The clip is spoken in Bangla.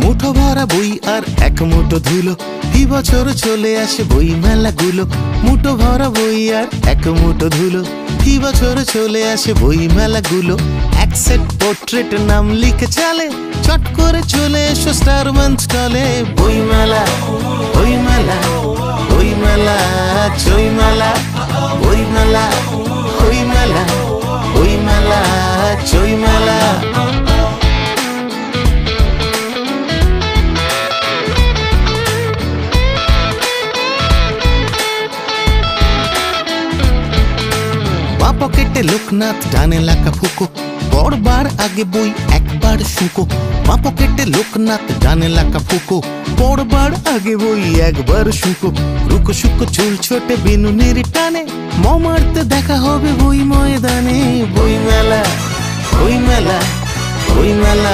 মুঠো ভরা বই আর এক মুঠো ধুলো, এই বছর চলে আসে বই মেলাগুলো। মুঠো ভরা বই আর এক মুঠো ধুলো, এই বছর চলে আসে বই মেলাগুলো। এক সেট পোর্ট্রেট নাম লিখে চালে, চট করে চলে এসো স্টারম্যান স্টলে। বই মেলা, বই মেলা, বই মেলা, চই মেলা, বই মেলা, বই মেলা, বই মেলা, চই মেলা। পকেটে লোকনাথ, ডানে লাকা ফুকো, পড়বার আগে বই একবার শুকো। মা পকেটে লোকনাথ, ডানে লাকা ফুকো, পড়বার আগে বই একবার শুকো। রুকো শুকো চুল ছোটে বিনুনির টানে, মারতে দেখা হবে বই ময়দানে। বই মেলা, বই মেলা, বই মেলা।